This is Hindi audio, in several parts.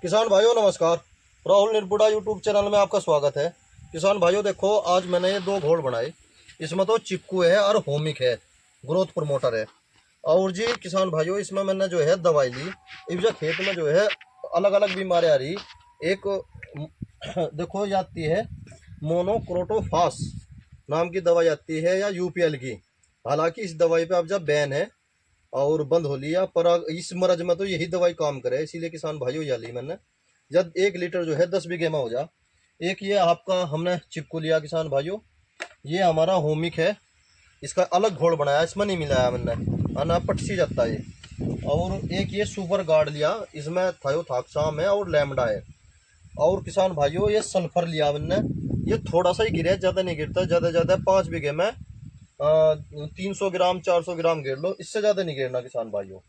किसान भाइयों नमस्कार। राहुल निर्बुड़ा यूट्यूब चैनल में आपका स्वागत है। किसान भाइयों देखो, आज मैंने ये दो घोल बनाए। इसमें तो चिक्कू है और होमिक है, ग्रोथ प्रमोटर है। और जी किसान भाइयों, इसमें मैंने जो है दवाई ली। इस जो खेत में जो है अलग अलग बीमारी आ रही। एक देखो ये आती है मोनोक्रोटोफास नाम की दवाई आती है, या यूपीएल की। हालांकि इस दवाई पे अब जब बैन है और बंद हो लिया, पर इस मरज में तो यही दवाई काम करे, इसीलिए किसान भाइयों ये ली मैंने। जब 1 लीटर जो है 10 बीघे में हो जा। एक ये आपका हमने चिपको लिया किसान भाइयों, ये हमारा होमिक है। इसका अलग घोल बनाया, इसमें नहीं मिलाया मैंने, अना पटसी जाता है ये। और एक ये सुपर गार्ड लिया, इसमें थायोथाक्साम है और लैम्डा है। और किसान भाइयों ये सल्फर लिया मैंने। ये थोड़ा सा ही गिरा, ज़्यादा नहीं गिरता। ज़्यादा ज़्यादा 5 बीघे में 300 ग्राम 400 ग्राम गिर लो, इससे ज़्यादा नहीं गिरना किसान भाइयों।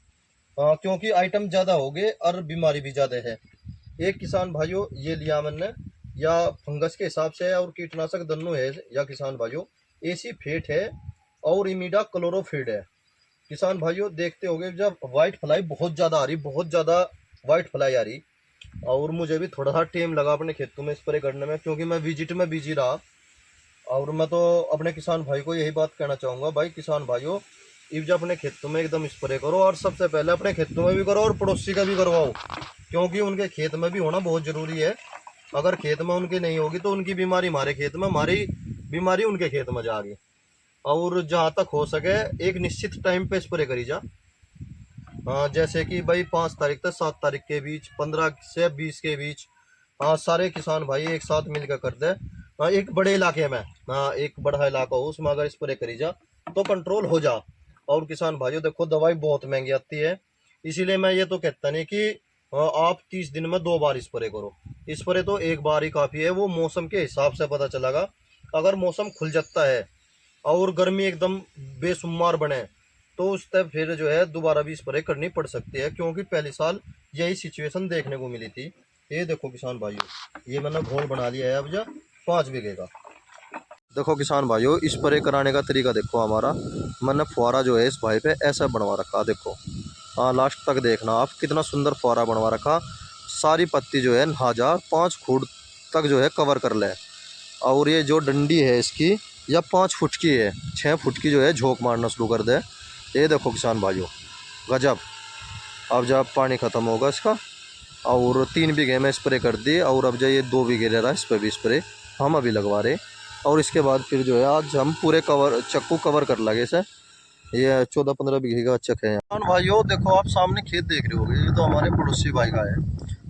क्योंकि आइटम ज़्यादा हो गए और बीमारी भी ज़्यादा है। एक किसान भाइयों ये लिया मैंने, या फंगस के हिसाब से और कीटनाशक दोनों है, या किसान भाइयों एसी फेट है और इमीडा क्लोरोफिड है। किसान भाइयों देखते होंगे, जब वाइट फ्लाई बहुत ज़्यादा आ रही, बहुत ज़्यादा वाइट फ्लाई आ रही। और मुझे भी थोड़ा सा टाइम लगा अपने खेतों में स्प्रे करने में, क्योंकि मैं विजिट में बिजी रहा। और मैं तो अपने किसान भाई को यही बात कहना चाहूँगा, भाई किसान भाइयों इब अपने खेतों में एकदम स्प्रे करो, और सबसे पहले अपने खेतों में भी करो और पड़ोसी का भी करवाओ, क्योंकि उनके खेत में भी होना बहुत ज़रूरी है। अगर खेत में उनके नहीं होगी तो उनकी बीमारी हमारे खेत में, हमारी बीमारी उनके खेत में जाएगी। और जहाँ तक हो सके एक निश्चित टाइम पे स्प्रे करी जा। जैसे कि भाई 5 तारीख से 7 तारीख के बीच, 15 से 20 के बीच। हाँ, सारे किसान भाई एक साथ मिलकर कर दे। हाँ, एक बड़े इलाके में, हाँ एक बड़ा इलाका हो उसमें अगर स्प्रे करी जा तो कंट्रोल हो जा। और किसान भाइयों देखो, दवाई बहुत महंगी आती है, इसीलिए मैं ये तो कहता नहीं कि आप 30 दिन में 2 बार स्प्रे करो। स्प्रे तो एक बार ही काफ़ी है, वो मौसम के हिसाब से पता चलेगा। अगर मौसम खुल जाता है और गर्मी एकदम बेशुमार बने, तो उस तब फिर जो है दोबारा भी स्प्रे करनी पड़ सकती है, क्योंकि पहले साल यही सिचुएशन देखने को मिली थी। ये देखो किसान भाइयों, ये मैंने घोल बना लिया है अब जो 5 बीघे का। देखो किसान भाइयों, स्प्रे कराने का तरीका देखो हमारा। मैंने फुहारा जो है इस भाई पे ऐसा बनवा रखा, देखो। हाँ, लास्ट तक देखना आप, कितना सुंदर फुहारा बनवा रखा। सारी पत्ती जो है नहा जा, 5 फुट तक जो है कवर कर ले। और ये जो डंडी है इसकी, या 5 फुट की है, 6 फुट की जो है झोंक मारना शुरू कर दे। ये देखो किसान भाइयों, गजब। अब जब पानी ख़त्म होगा इसका, और 3 बीघे में स्प्रे कर दी, और अब जो ये 2 बीघे रह रहा है इस पर भी स्प्रे हम अभी लगवा रहे। और इसके बाद फिर जो है आज हम पूरे कवर चक्कू कवर कर लगे इसे। ये 14-15 बीघे का चक है। किसान भाइयों देखो, आप सामने खेत देख रहे होगे, ये तो हमारे पड़ोसी भाई का है।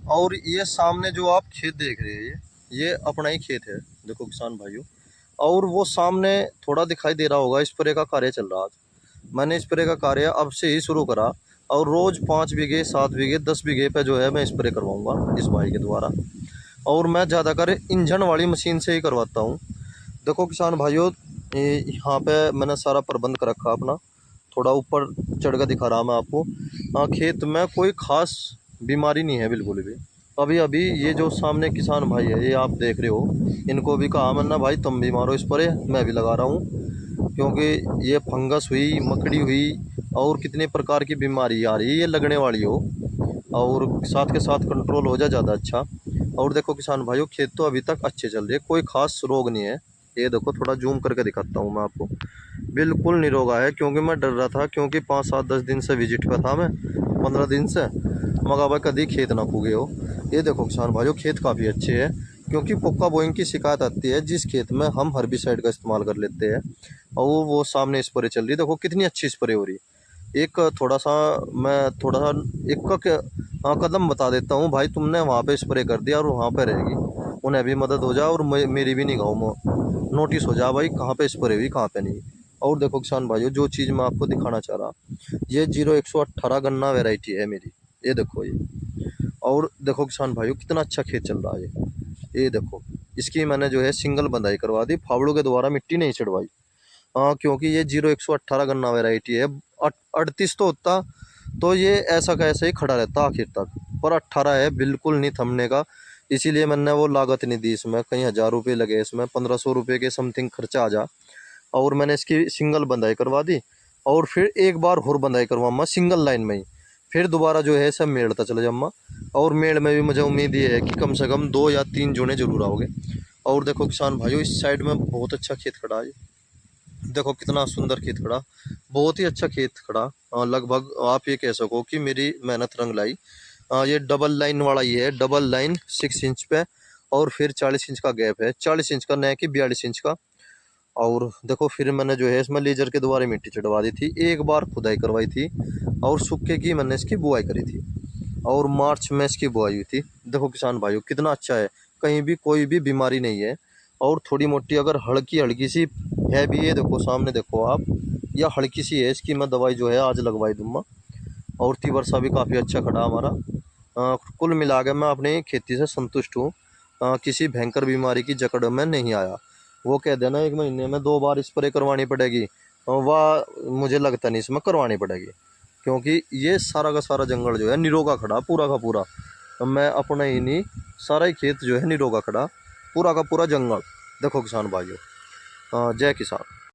और ये सामने जो आप खेत देख रहे हैं, ये अपना ही खेत है, देखो किसान भाइयों। और वो सामने थोड़ा दिखाई दे रहा होगा, स्प्रे का कार्य चल रहा है। मैंने स्प्रे का कार्य अब से ही शुरू करा, और रोज़ 5 बीघे 7 बीघे 10 बीघे पे जो है मैं स्प्रे करवाऊंगा इस भाई के द्वारा। और मैं ज़्यादातर इंजन वाली मशीन से ही करवाता हूँ। देखो किसान भाइयों, यहाँ पे मैंने सारा प्रबंध कर रखा अपना, थोड़ा ऊपर चढ़ कर दिखा रहा मैं आपको। हाँ, खेत में कोई खास बीमारी नहीं है बिल्कुल भी। अभी अभी ये जो सामने किसान भाई है, ये आप देख रहे हो, इनको भी कहा मैंने, भाई तुम भी मारो इस पर, मैं भी लगा रहा हूँ। क्योंकि ये फंगस हुई, मकड़ी हुई, और कितने प्रकार की बीमारी आ रही है, ये लगने वाली हो। और साथ के साथ कंट्रोल हो जाए ज़्यादा अच्छा। और देखो किसान भाइयों, खेत तो अभी तक अच्छे चल रहे हैं, कोई खास रोग नहीं है। ये देखो, थोड़ा जूम करके दिखाता हूँ मैं आपको, बिल्कुल निरोगा है। क्योंकि मैं डर रहा था, क्योंकि 5 7 10 दिन से विजिट पे था मैं, 15 दिन से। मगर भाई कभी खेत ना पूगे हो। ये देखो किसान भाइयों, खेत काफ़ी अच्छे है, क्योंकि पोक्का बोइंग की शिकायत आती है जिस खेत में हम हर्बिसाइड का इस्तेमाल कर लेते हैं। और वो सामने स्प्रे चल रही है, देखो कितनी अच्छी स्प्रे हो रही है। एक थोड़ा सा, मैं थोड़ा सा कदम बता देता हूँ भाई, तुमने वहाँ पे स्प्रे कर दिया और वहाँ पे रहेगी, उन्हें भी मदद हो जाए और मेरी भी निगाहों में नोटिस हो जाए भाई कहाँ पे स्प्रे हुई कहाँ पे नहीं। और देखो किसान भाइयों, जो चीज़ मैं आपको दिखाना चाह रहा, ये 0118 गन्ना वेराइटी है मेरी। ये देखो ये। और देखो किसान भाइयों, कितना अच्छा खेत चल रहा है ये देखो। इसकी मैंने जो है सिंगल बंदाई करवा दी, फावड़ों के द्वारा मिट्टी नहीं चढ़वाई। हाँ, क्योंकि ये 0118 गन्ना वेराइटी है। 38 तो होता तो ये ऐसा का ऐसा ही खड़ा रहता आखिर तक, पर 18 है, बिल्कुल नहीं थमने का। इसीलिए मैंने वो लागत नहीं दी इसमें, कहीं 1000 रुपये लगे इसमें, 1500 रुपये के समथिंग खर्चा आ जा। और मैंने इसकी सिंगल बंदाई करवा दी, और फिर एक बार और बंदाई करवाऊंगा सिंगल लाइन में ही। फिर दोबारा जो है सब मेड़ता चले जम्मा। और मेड़ में भी मुझे उम्मीद ये है कि कम से कम 2 या 3 जूने जरूर आओगे। और देखो किसान भाइयों, इस साइड में बहुत अच्छा खेत खड़ा है। देखो कितना सुंदर खेत खड़ा, बहुत ही अच्छा खेत खड़ा। लगभग आप ये कह सको कि मेरी मेहनत रंग लाई। ये डबल लाइन वाला ही है, डबल लाइन 6 इंच पे, और फिर 40 इंच का गैप है, 40 इंच का, न कि 42 इंच का। और देखो फिर मैंने जो है इसमें लेजर के द्वारा मिट्टी चढ़वा दी थी, एक बार खुदाई करवाई थी, और सूखे की मैंने इसकी बुआई करी थी, और मार्च में इसकी बुआई हुई थी। देखो किसान भाइयों कितना अच्छा है, कहीं भी कोई भी बीमारी नहीं है। और थोड़ी मोटी अगर हल्की हल्की सी है भी, ये देखो सामने देखो आप, या हल्की सी है, इसकी मैं दवाई जो है आज लगवाई दूंगा। और वर्षा भी काफ़ी अच्छा खड़ा हमारा। कुल मिला के मैं अपनी खेती से संतुष्ट हूँ। किसी भयंकर बीमारी की जकड़ में नहीं आया। वो कह देना 1 महीने में 2 बार स्प्रे करवानी पड़ेगी, वह मुझे लगता नहीं इसमें करवानी पड़ेगी, क्योंकि ये सारा का सारा जंगल जो है निरोगा खड़ा, पूरा का पूरा। मैं अपना ही नहीं, सारा ही खेत जो है निरोगा खड़ा, पूरा का पूरा जंगल। देखो किसान भाइयों, जय किसान।